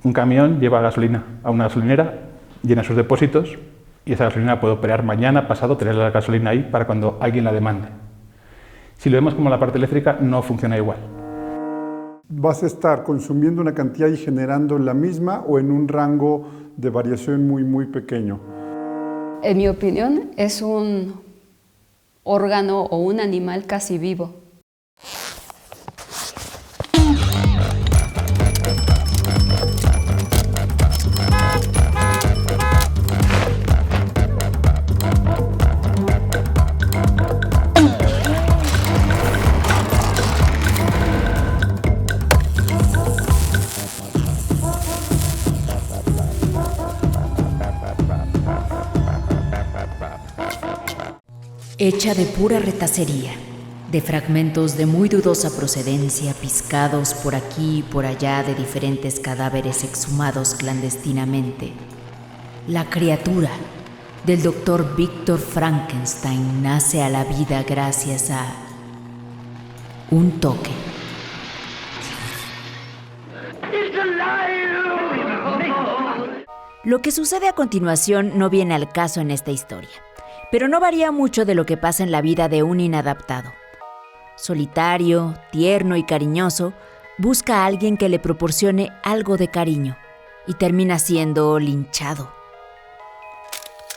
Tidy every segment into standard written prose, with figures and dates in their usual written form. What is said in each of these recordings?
Un camión lleva gasolina a una gasolinera, llena sus depósitos y esa gasolina puede operar mañana, pasado, tener la gasolina ahí para cuando alguien la demande. Si lo vemos como la parte eléctrica, no funciona igual. ¿Vas a estar consumiendo una cantidad y generando la misma o en un rango de variación muy pequeño? En mi opinión, es un órgano o un animal casi vivo. Hecha de pura retacería, de fragmentos de muy dudosa procedencia piscados por aquí y por allá de diferentes cadáveres exhumados clandestinamente, la criatura del Dr. Víctor Frankenstein nace a la vida gracias a un toque. Lo que sucede a continuación no viene al caso en esta historia, pero no varía mucho de lo que pasa en la vida de un inadaptado. Solitario, tierno y cariñoso, busca a alguien que le proporcione algo de cariño y termina siendo linchado.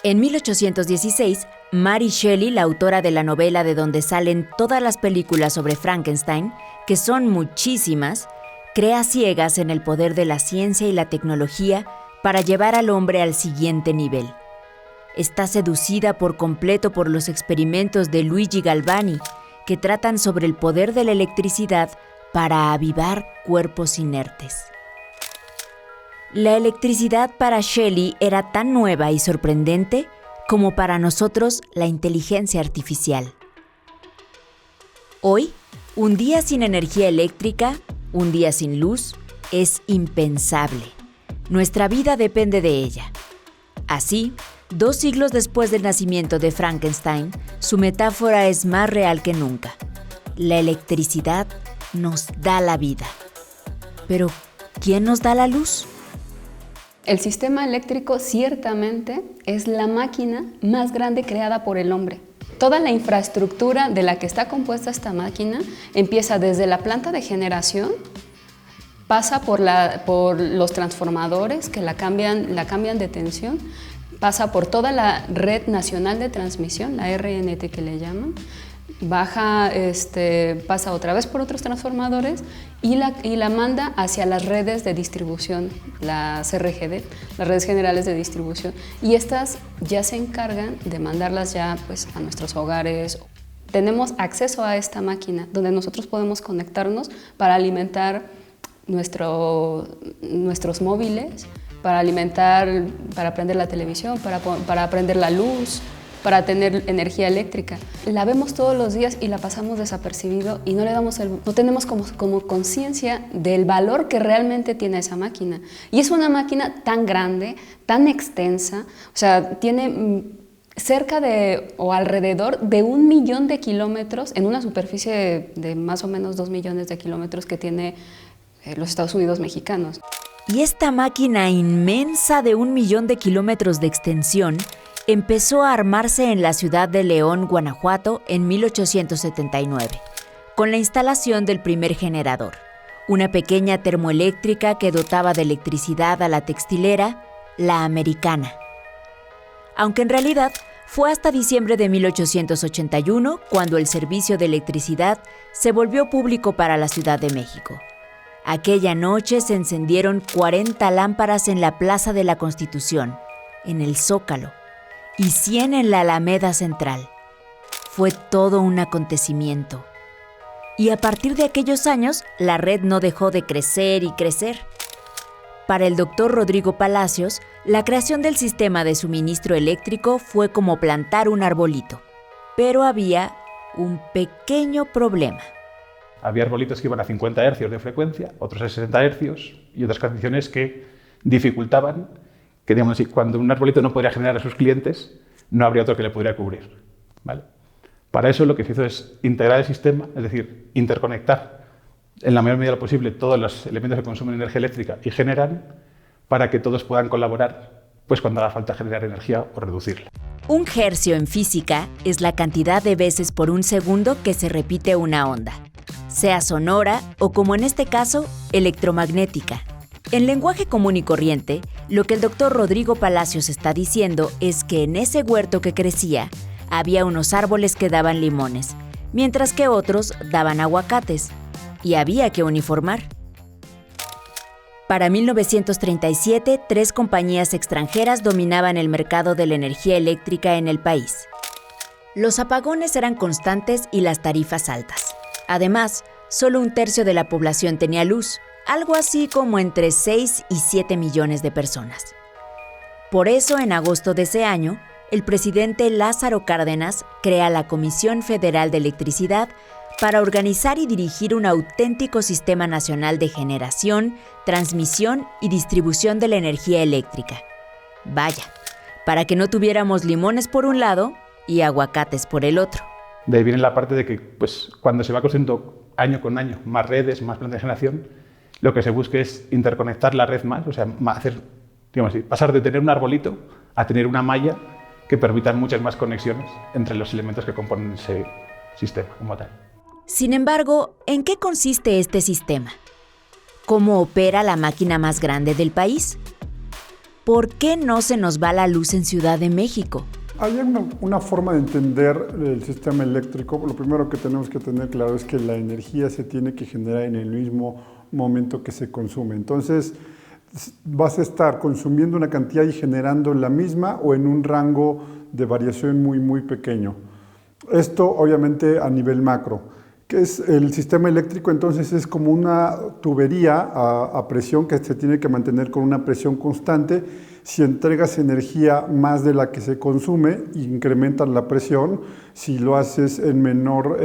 En 1816, Mary Shelley, la autora de la novela de donde salen todas las películas sobre Frankenstein, que son muchísimas, crea ciegas en el poder de la ciencia y la tecnología para llevar al hombre al siguiente nivel. Está seducida por completo por los experimentos de Luigi Galvani, que tratan sobre el poder de la electricidad para avivar cuerpos inertes. La electricidad para Shelley era tan nueva y sorprendente como para nosotros la inteligencia artificial. Hoy, un día sin energía eléctrica, un día sin luz, es impensable. Nuestra vida depende de ella. Así, 2 siglos después del nacimiento de Frankenstein, su metáfora es más real que nunca. La electricidad nos da la vida. Pero, ¿quién nos da la luz? El sistema eléctrico ciertamente es la máquina más grande creada por el hombre. Toda la infraestructura de la que está compuesta esta máquina empieza desde la planta de generación, pasa por los transformadores que la cambian de tensión, pasa por toda la red nacional de transmisión, la RNT que le llaman, pasa otra vez por otros transformadores y la manda hacia las redes de distribución, las RGD, las redes generales de distribución, y estas ya se encargan de mandarlas ya pues, a nuestros hogares. Tenemos acceso a esta máquina donde nosotros podemos conectarnos para alimentar nuestros móviles, para prender la televisión, para prender la luz, para tener energía eléctrica. La vemos todos los días y la pasamos desapercibido y no tenemos como conciencia del valor que realmente tiene esa máquina. Y es una máquina tan grande, tan extensa, o sea, tiene cerca de o alrededor de 1 millón de kilómetros en una superficie de más o menos 2 millones de kilómetros que tiene los Estados Unidos mexicanos. Y esta máquina inmensa de 1 millón de kilómetros de extensión empezó a armarse en la ciudad de León, Guanajuato, en 1879, con la instalación del primer generador, una pequeña termoeléctrica que dotaba de electricidad a la textilera, La Americana. Aunque en realidad fue hasta diciembre de 1881 cuando el servicio de electricidad se volvió público para la Ciudad de México. Aquella noche se encendieron 40 lámparas en la Plaza de la Constitución, en el Zócalo, y 100 en la Alameda Central. Fue todo un acontecimiento. Y a partir de aquellos años, la red no dejó de crecer y crecer. Para el doctor Rodrigo Palacios, la creación del sistema de suministro eléctrico fue como plantar un arbolito. Pero había un pequeño problema. Había arbolitos que iban a 50 hercios de frecuencia, otros a 60 hercios y otras condiciones que dificultaban que, digamos así, cuando un arbolito no podría generar a sus clientes, no habría otro que le pudiera cubrir, ¿vale? Para eso lo que se hizo es integrar el sistema, es decir, interconectar en la mayor medida posible todos los elementos que consumen energía eléctrica y generan, para que todos puedan colaborar pues cuando haga falta generar energía o reducirla. Un hercio en física es la cantidad de veces por un segundo que se repite una onda, sea sonora o, como en este caso, electromagnética. En lenguaje común y corriente, lo que el doctor Rodrigo Palacios está diciendo es que en ese huerto que crecía, había unos árboles que daban limones, mientras que otros daban aguacates, y había que uniformar. Para 1937, 3 compañías extranjeras dominaban el mercado de la energía eléctrica en el país. Los apagones eran constantes y las tarifas altas. Además, solo 1/3 de la población tenía luz, algo así como entre 6 y 7 millones de personas. Por eso, en agosto de ese año, el presidente Lázaro Cárdenas crea la Comisión Federal de Electricidad para organizar y dirigir un auténtico sistema nacional de generación, transmisión y distribución de la energía eléctrica. Vaya, para que no tuviéramos limones por un lado y aguacates por el otro. De ahí viene la parte de que pues, cuando se va construyendo año con año más redes, más plantas de generación, lo que se busca es interconectar la red más, o sea, hacer, digamos así, pasar de tener un arbolito a tener una malla que permita muchas más conexiones entre los elementos que componen ese sistema como tal. Sin embargo, ¿en qué consiste este sistema? ¿Cómo opera la máquina más grande del país? ¿Por qué no se nos va la luz en Ciudad de México? Hay una forma de entender el sistema eléctrico. Lo primero que tenemos que tener claro es que la energía se tiene que generar en el mismo momento que se consume. Entonces, vas a estar consumiendo una cantidad y generando la misma o en un rango de variación muy, muy pequeño. Esto, obviamente, a nivel macro. ¿Qué es el sistema eléctrico? Entonces es como una tubería a presión que se tiene que mantener con una presión constante. Si entregas energía más de la que se consume, incrementas la presión. Si lo haces en menor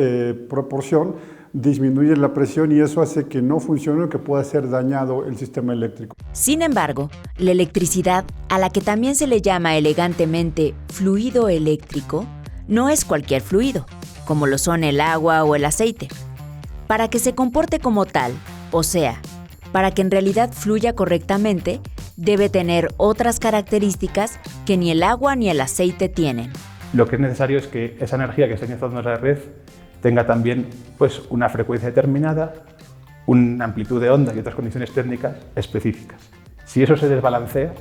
proporción, disminuye la presión y eso hace que no funcione o que pueda ser dañado el sistema eléctrico. Sin embargo, la electricidad, a la que también se le llama elegantemente fluido eléctrico, no es cualquier fluido, como lo son el agua o el aceite. Para que se comporte como tal, o sea, para que en realidad fluya correctamente, debe tener otras características que ni el agua ni el aceite tienen. Lo que es necesario es que esa energía que está inyectando en la red tenga también pues, una frecuencia determinada, una amplitud de onda y otras condiciones técnicas específicas. Si eso se desbalancea,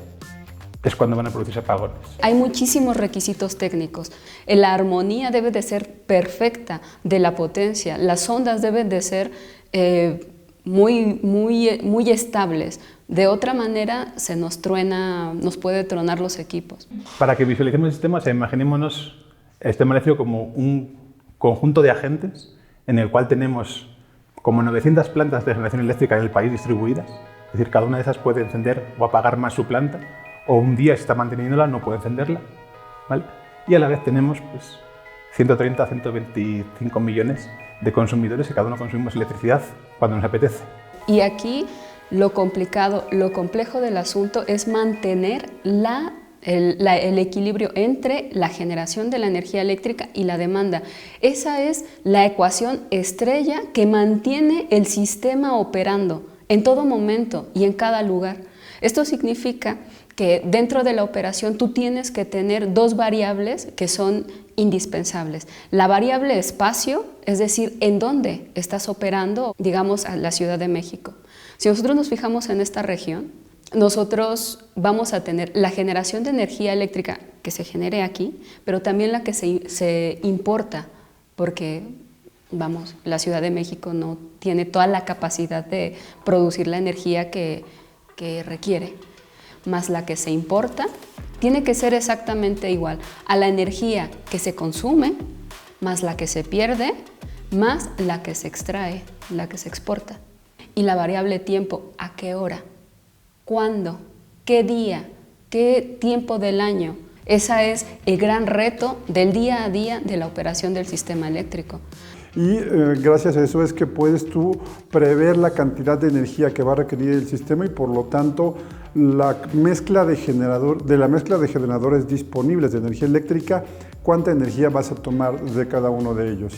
es cuando van a producirse apagones. Hay muchísimos requisitos técnicos. La armonía debe de ser perfecta de la potencia. Las ondas deben de ser muy estables. De otra manera, nos puede tronar los equipos. Para que visualicemos el sistema, imaginémonos el sistema eléctrico como un conjunto de agentes en el cual tenemos como 900 plantas de generación eléctrica en el país distribuidas. Es decir, cada una de esas puede encender o apagar más su planta, o un día, si está manteniéndola, no puede encenderla, ¿vale? Y a la vez tenemos pues, 130 a 125 millones de consumidores que cada uno consumimos electricidad cuando nos apetece. Y aquí lo complejo del asunto es mantener el equilibrio entre la generación de la energía eléctrica y la demanda. Esa es la ecuación estrella que mantiene el sistema operando en todo momento y en cada lugar. Esto significa que dentro de la operación tú tienes que tener 2 variables que son indispensables. La variable espacio, es decir, en dónde estás operando, digamos, a la Ciudad de México. Si nosotros nos fijamos en esta región, nosotros vamos a tener la generación de energía eléctrica que se genere aquí, pero también la que se importa, porque, vamos, la Ciudad de México no tiene toda la capacidad de producir la energía que requiere. Más la que se importa, tiene que ser exactamente igual a la energía que se consume, más la que se pierde, más la que se extrae, la que se exporta. Y la variable tiempo, ¿a qué hora? ¿Cuándo? ¿Qué día? ¿Qué tiempo del año? Ese es el gran reto del día a día de la operación del sistema eléctrico. Y gracias a eso es que puedes tú prever la cantidad de energía que va a requerir el sistema y por lo tanto de la mezcla de generadores disponibles de energía eléctrica, cuánta energía vas a tomar de cada uno de ellos.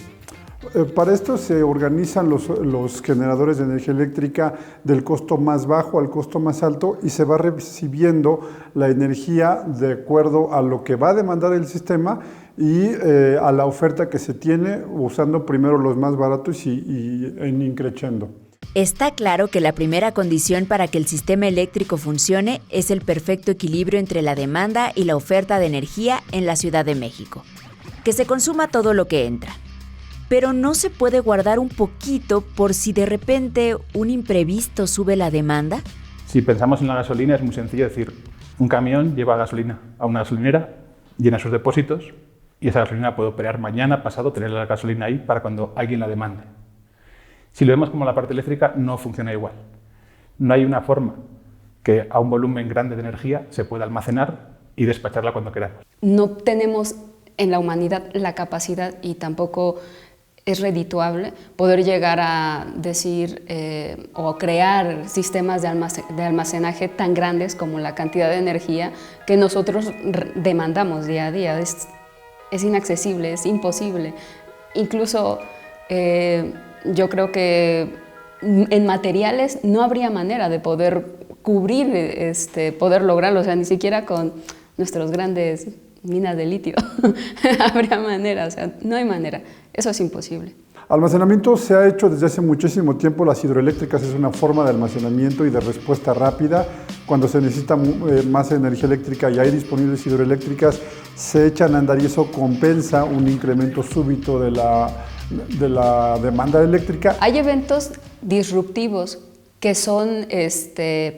Para esto se organizan los generadores de energía eléctrica del costo más bajo al costo más alto y se va recibiendo la energía de acuerdo a lo que va a demandar el sistema y a la oferta que se tiene, usando primero los más baratos y en increciendo. Está claro que la primera condición para que el sistema eléctrico funcione es el perfecto equilibrio entre la demanda y la oferta de energía en la Ciudad de México. Que se consuma todo lo que entra. Pero no se puede guardar un poquito por si de repente un imprevisto sube la demanda. Si pensamos en la gasolina, es muy sencillo decir, un camión lleva gasolina a una gasolinera, llena sus depósitos y esa gasolina puede operar mañana, pasado, tener la gasolina ahí para cuando alguien la demande. Si lo vemos como la parte eléctrica, no funciona igual. No hay una forma que a un volumen grande de energía se pueda almacenar y despacharla cuando queramos. No tenemos en la humanidad la capacidad y tampoco es redituable poder llegar a decir o crear sistemas de almacenaje tan grandes como la cantidad de energía que nosotros demandamos día a día. Es inaccesible, es imposible. Incluso yo creo que en materiales no habría manera de poder cubrir, poder lograrlo, o sea, ni siquiera con nuestros grandes minas de litio habría manera, o sea, no hay manera, eso es imposible. Almacenamiento se ha hecho desde hace muchísimo tiempo. Las hidroeléctricas es una forma de almacenamiento y de respuesta rápida. Cuando se necesita más energía eléctrica y hay disponibles hidroeléctricas, se echan a andar y eso compensa un incremento súbito de la demanda eléctrica. Hay eventos disruptivos que son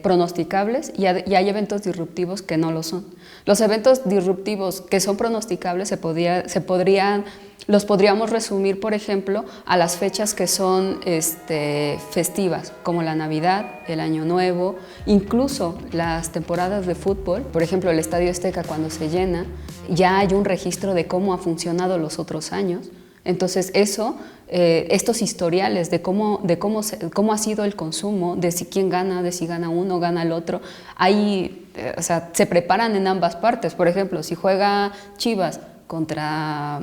pronosticables y hay eventos disruptivos que no lo son. Los eventos disruptivos que son pronosticables los podríamos resumir, por ejemplo, a las fechas que son festivas, como la Navidad, el Año Nuevo, incluso las temporadas de fútbol. Por ejemplo, el Estadio Azteca, cuando se llena, ya hay un registro de cómo ha funcionado los otros años. Entonces estos historiales de cómo ha sido el consumo, de si quién gana, de si gana uno, gana el otro, se preparan en ambas partes. Por ejemplo, si juega Chivas contra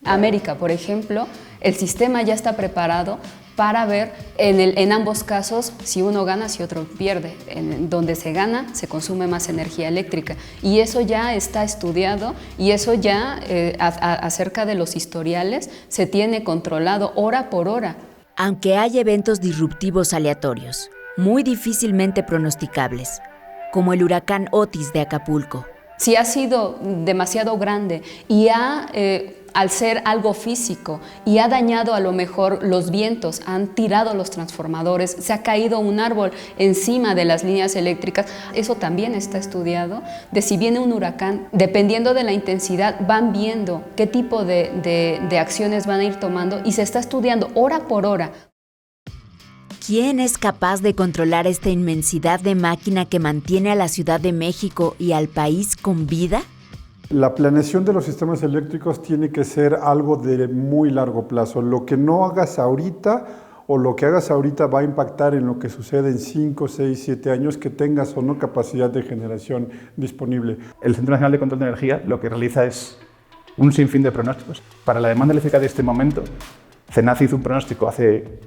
América, por ejemplo, el sistema ya está preparado para ver en ambos casos si uno gana, si otro pierde. En donde se gana, se consume más energía eléctrica. Y eso ya está estudiado y eso ya, acerca de los historiales, se tiene controlado hora por hora. Aunque hay eventos disruptivos aleatorios, muy difícilmente pronosticables, como el huracán Otis de Acapulco. Si ha sido demasiado grande y al ser algo físico y ha dañado a lo mejor los vientos, han tirado los transformadores, se ha caído un árbol encima de las líneas eléctricas, eso también está estudiado. De si viene un huracán, dependiendo de la intensidad, van viendo qué tipo de acciones van a ir tomando y se está estudiando hora por hora. ¿Quién es capaz de controlar esta inmensidad de máquina que mantiene a la Ciudad de México y al país con vida? La planeación de los sistemas eléctricos tiene que ser algo de muy largo plazo. Lo que no hagas ahorita o lo que hagas ahorita va a impactar en lo que sucede en 5, 6, 7 años, que tengas o no capacidad de generación disponible. El Centro Nacional de Control de Energía lo que realiza es un sinfín de pronósticos. Para la demanda eléctrica de este momento, CENACE hizo un pronóstico hace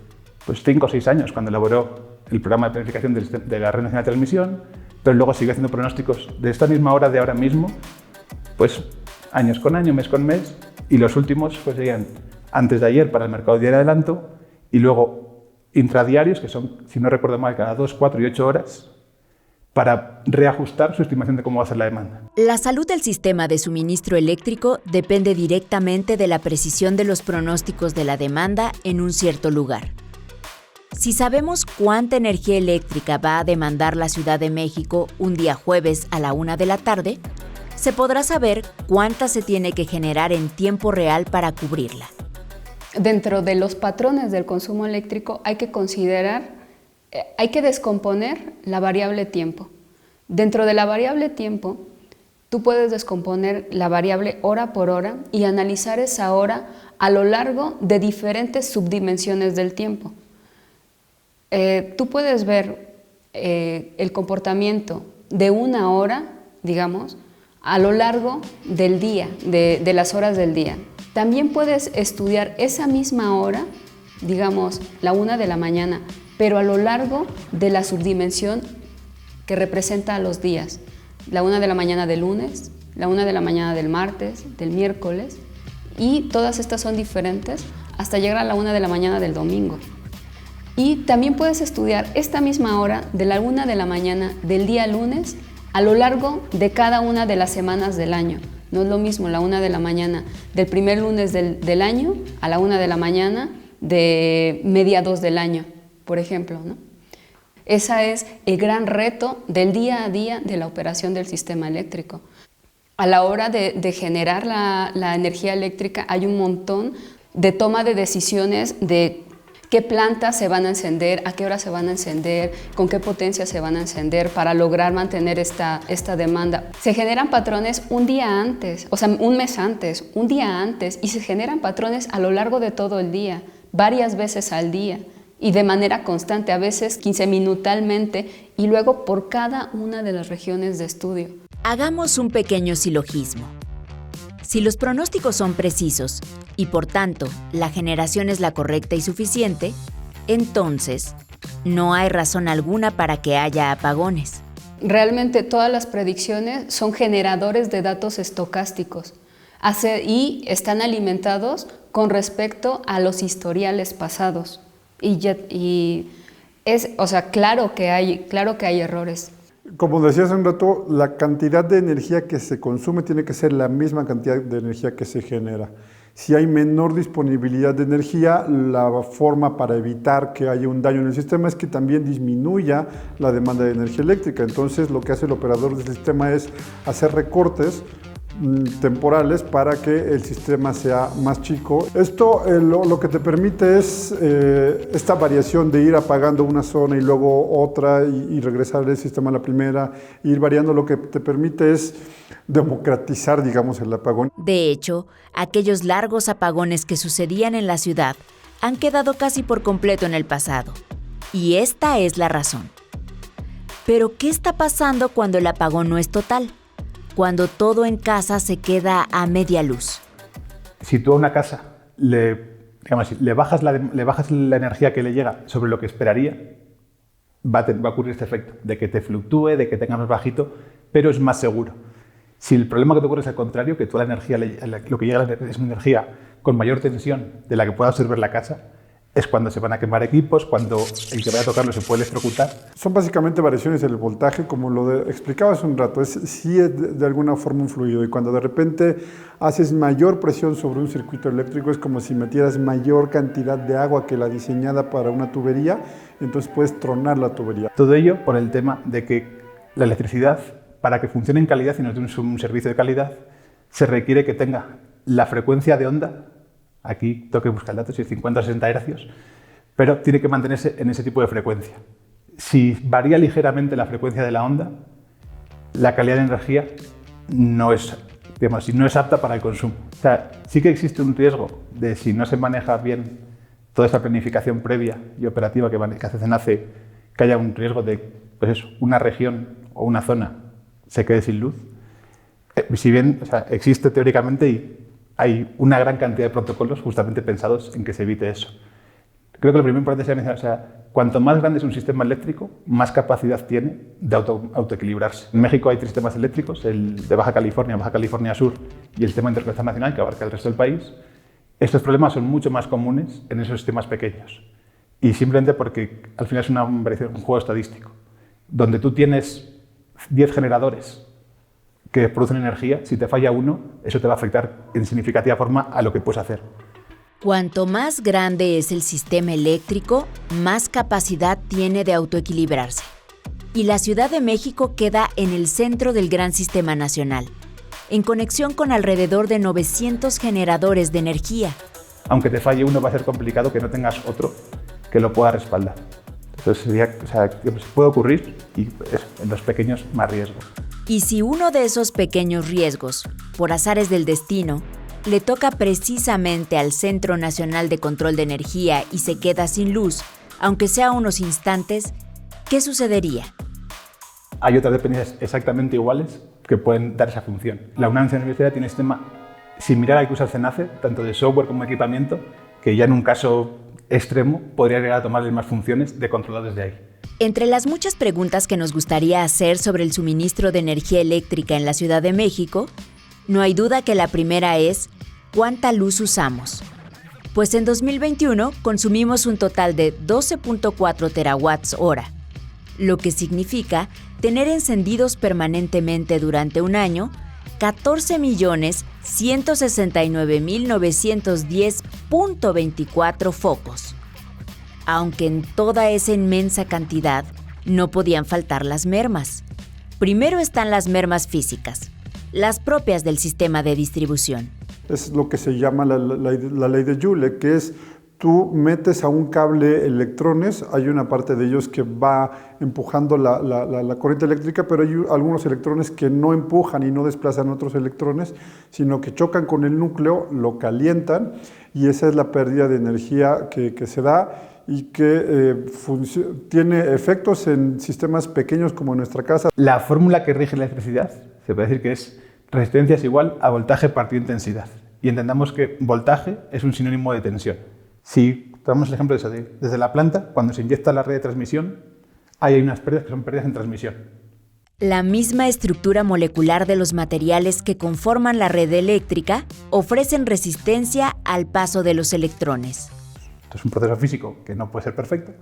5 o 6 años, cuando elaboró el programa de planificación de la Red Nacional de Transmisión, pero luego sigue haciendo pronósticos de esta misma hora, de ahora mismo, años con año, mes con mes, y los últimos serían antes de ayer para el mercado diario de adelanto y luego intradiarios, que son, si no recuerdo mal, cada 2, 4 y 8 horas, para reajustar su estimación de cómo va a ser la demanda. La salud del sistema de suministro eléctrico depende directamente de la precisión de los pronósticos de la demanda en un cierto lugar. Si sabemos cuánta energía eléctrica va a demandar la Ciudad de México un día jueves a la 1 de la tarde, se podrá saber cuánta se tiene que generar en tiempo real para cubrirla. Dentro de los patrones del consumo eléctrico hay que descomponer la variable tiempo. Dentro de la variable tiempo, tú puedes descomponer la variable hora por hora y analizar esa hora a lo largo de diferentes subdimensiones del tiempo. Tú puedes ver el comportamiento de una hora, digamos, a lo largo del día, de las horas del día. También puedes estudiar esa misma hora, digamos la 1 de la mañana, pero a lo largo de la subdimensión que representa a los días. La 1 de la mañana del lunes, la 1 de la mañana del martes, del miércoles, y todas estas son diferentes hasta llegar a la 1 de la mañana del domingo. Y también puedes estudiar esta misma hora de la 1 de la mañana del día lunes a lo largo de cada una de las semanas del año. No es lo mismo la 1 de la mañana del primer lunes del año a la 1 de la mañana de mediados del año, por ejemplo, ¿no? Ese es el gran reto del día a día de la operación del sistema eléctrico. A la hora de generar la energía eléctrica hay un montón de toma de decisiones de qué plantas se van a encender, a qué hora se van a encender, con qué potencia se van a encender para lograr mantener esta demanda. Se generan patrones un día antes, o sea, un mes antes, un día antes, y se generan patrones a lo largo de todo el día, varias veces al día, y de manera constante, a veces 15-minutalmente, y luego por cada una de las regiones de estudio. Hagamos un pequeño silogismo. Si los pronósticos son precisos y por tanto la generación es la correcta y suficiente, entonces no hay razón alguna para que haya apagones. Realmente todas las predicciones son generadores de datos estocásticos y están alimentados con respecto a los historiales pasados. Claro que hay errores. Como decía hace un rato, la cantidad de energía que se consume tiene que ser la misma cantidad de energía que se genera. Si hay menor disponibilidad de energía, la forma para evitar que haya un daño en el sistema es que también disminuya la demanda de energía eléctrica. Entonces, lo que hace el operador del sistema es hacer recortes temporales para que el sistema sea más chico. Esto lo que te permite es esta variación de ir apagando una zona y luego otra y regresar el sistema a la primera, ir variando. Lo que te permite es democratizar, digamos, el apagón. De hecho, aquellos largos apagones que sucedían en la ciudad han quedado casi por completo en el pasado. Y esta es la razón. Pero, ¿qué está pasando cuando el apagón no es total? Cuando todo en casa se queda a media luz. Si tú a una casa le bajas la energía que le llega sobre lo que esperaría, va a ocurrir este efecto, de que te fluctúe, de que tengas más bajito, pero es más seguro. Si el problema que te ocurre es al contrario, que toda la energía, lo que llega es una energía con mayor tensión de la que pueda absorber la casa, es cuando se van a quemar equipos, cuando el que vaya a tocarlo se puede electrocutar. Son básicamente variaciones del voltaje, como explicaba hace un rato, sí es de alguna forma un fluido, y cuando de repente haces mayor presión sobre un circuito eléctrico es como si metieras mayor cantidad de agua que la diseñada para una tubería, entonces puedes tronar la tubería. Todo ello por el tema de que la electricidad, para que funcione en calidad y nos dé un servicio de calidad, se requiere que tenga la frecuencia de onda. Aquí tengo que buscar el dato, si es 50 o 60 hercios, pero tiene que mantenerse en ese tipo de frecuencia. Si varía ligeramente la frecuencia de la onda, la calidad de energía no es apta para el consumo. O sea, sí que existe un riesgo de, si no se maneja bien toda esa planificación previa y operativa que hace CENACE, que haya un riesgo de, una región o una zona se quede sin luz. Si bien existe teóricamente y hay una gran cantidad de protocolos justamente pensados en que se evite eso. Creo que lo primero importante es mencionar, cuanto más grande es un sistema eléctrico, más capacidad tiene de autoequilibrarse. En México hay 3 sistemas eléctricos, el de Baja California Sur y el sistema interconectado nacional, que abarca el resto del país. Estos problemas son mucho más comunes en esos sistemas pequeños. Y simplemente porque al final es un juego estadístico, donde tú tienes 10 generadores que producen energía. Si te falla uno, eso te va a afectar en significativa forma a lo que puedes hacer. Cuanto más grande es el sistema eléctrico, más capacidad tiene de autoequilibrarse. Y la Ciudad de México queda en el centro del gran sistema nacional, en conexión con alrededor de 900 generadores de energía. Aunque te falle uno, va a ser complicado que no tengas otro que lo pueda respaldar. Entonces puede ocurrir y en los pequeños más riesgo. Y si uno de esos pequeños riesgos, por azares del destino, le toca precisamente al Centro Nacional de Control de Energía y se queda sin luz, aunque sea unos instantes, ¿qué sucedería? Hay otras dependencias exactamente iguales que pueden dar esa función. La UNAM en la universidad tiene un sistema similar al que usa el CENACE, tanto de software como de equipamiento, que ya en un caso extremo podría llegar a tomarle más funciones de controlar desde ahí. Entre las muchas preguntas que nos gustaría hacer sobre el suministro de energía eléctrica en la Ciudad de México, no hay duda que la primera es ¿cuánta luz usamos? Pues en 2021 consumimos un total de 12.4 terawatts hora, lo que significa tener encendidos permanentemente durante un año 14.169.910.24 focos. Aunque en toda esa inmensa cantidad no podían faltar las mermas. Primero están las mermas físicas, las propias del sistema de distribución. Es lo que se llama la ley de Joule, que es tú metes a un cable electrones, hay una parte de ellos que va empujando la corriente eléctrica, pero hay algunos electrones que no empujan y no desplazan otros electrones, sino que chocan con el núcleo, lo calientan, y esa es la pérdida de energía que se da y que tiene efectos en sistemas pequeños como en nuestra casa. La fórmula que rige la electricidad se puede decir que es resistencia es igual a voltaje partido intensidad. Y entendamos que voltaje es un sinónimo de tensión. Si tomamos el ejemplo de eso, desde la planta, cuando se inyecta la red de transmisión, hay unas pérdidas que son pérdidas en transmisión. La misma estructura molecular de los materiales que conforman la red eléctrica ofrecen resistencia al paso de los electrones. Esto es un proceso físico que no puede ser perfecto.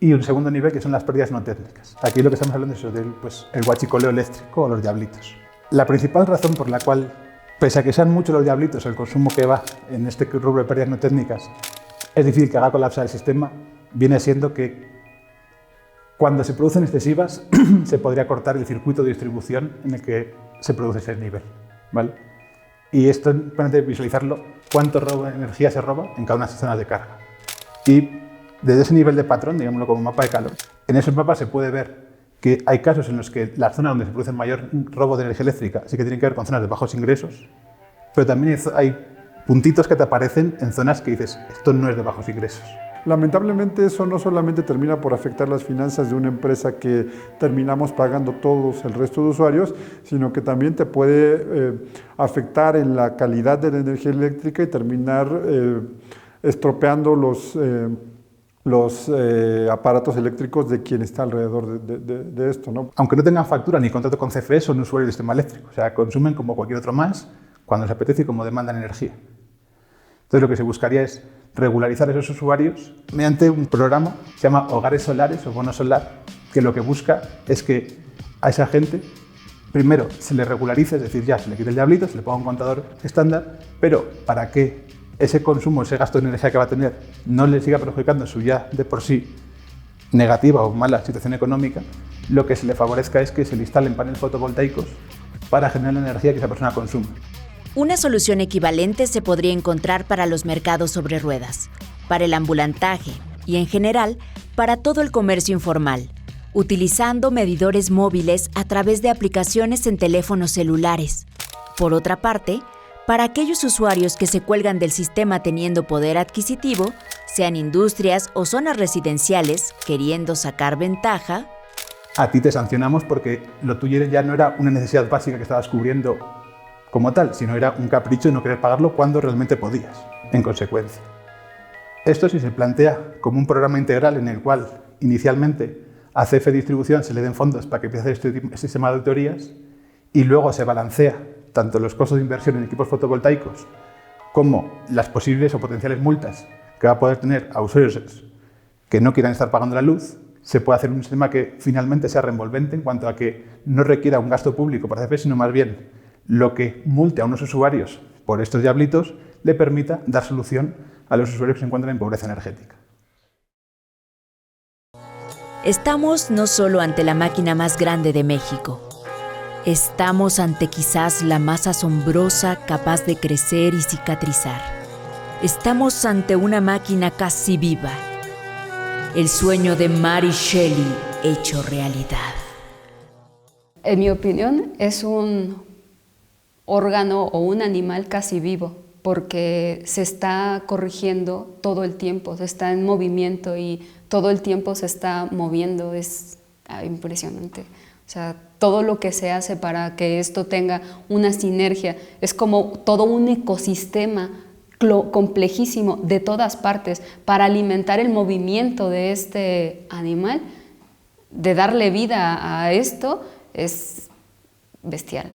Y un segundo nivel que son las pérdidas no técnicas. Aquí lo que estamos hablando es eso del el guachicoleo eléctrico o los diablitos. La principal razón por la cual, pese a que sean muchos los diablitos, el consumo que va en este rubro de pérdidas no técnicas, es difícil que haga colapsar el sistema, viene siendo que cuando se producen excesivas se podría cortar el circuito de distribución en el que se produce ese nivel, ¿vale? Y esto permite visualizarlo, cuánto de energía se roba en cada una de las zonas de carga. Y desde ese nivel de patrón, digámoslo como mapa de calor, en esos mapas se puede ver que hay casos en los que las zonas donde se produce mayor robo de energía eléctrica sí que tienen que ver con zonas de bajos ingresos, pero también hay puntitos que te aparecen en zonas que dices, esto no es de bajos ingresos. Lamentablemente eso no solamente termina por afectar las finanzas de una empresa que terminamos pagando todos el resto de usuarios, sino que también te puede afectar en la calidad de la energía eléctrica y terminar estropeando los aparatos eléctricos de quien está alrededor de esto, ¿no? Aunque no tengan factura ni contrato con CFE, son usuarios del sistema eléctrico, o sea, consumen como cualquier otro más cuando les apetece y como demandan energía. Entonces lo que se buscaría es regularizar esos usuarios mediante un programa que se llama Hogares Solares o Bono Solar, que lo que busca es que a esa gente primero se le regularice, es decir, ya se le quite el diablito, se le ponga un contador estándar, pero para que ese consumo, ese gasto de energía que va a tener no le siga perjudicando su ya de por sí negativa o mala situación económica, lo que se le favorezca es que se le instalen paneles fotovoltaicos para generar la energía que esa persona consume. Una solución equivalente se podría encontrar para los mercados sobre ruedas, para el ambulantaje y, en general, para todo el comercio informal, utilizando medidores móviles a través de aplicaciones en teléfonos celulares. Por otra parte, para aquellos usuarios que se cuelgan del sistema teniendo poder adquisitivo, sean industrias o zonas residenciales queriendo sacar ventaja, a ti te sancionamos porque lo tuyo ya no era una necesidad básica que estabas cubriendo como tal, sino era un capricho de no querer pagarlo cuando realmente podías, en consecuencia. Esto si se plantea como un programa integral en el cual inicialmente a CFE Distribución se le den fondos para que empiece a hacer este sistema de auditorías y luego se balancea tanto los costos de inversión en equipos fotovoltaicos como las posibles o potenciales multas que va a poder tener a usuarios que no quieran estar pagando la luz, se puede hacer un sistema que finalmente sea reenvolvente en cuanto a que no requiera un gasto público para CFE, sino más bien lo que multe a unos usuarios por estos diablitos le permita dar solución a los usuarios que se encuentran en pobreza energética. Estamos no solo ante la máquina más grande de México, estamos ante quizás la más asombrosa capaz de crecer y cicatrizar. Estamos ante una máquina casi viva, el sueño de Mary Shelley hecho realidad. En mi opinión, es un órgano o un animal casi vivo, porque se está corrigiendo todo el tiempo, se está en movimiento y todo el tiempo se está moviendo, es impresionante. O sea, todo lo que se hace para que esto tenga una sinergia, es como todo un ecosistema complejísimo de todas partes para alimentar el movimiento de este animal, de darle vida a esto, es bestial.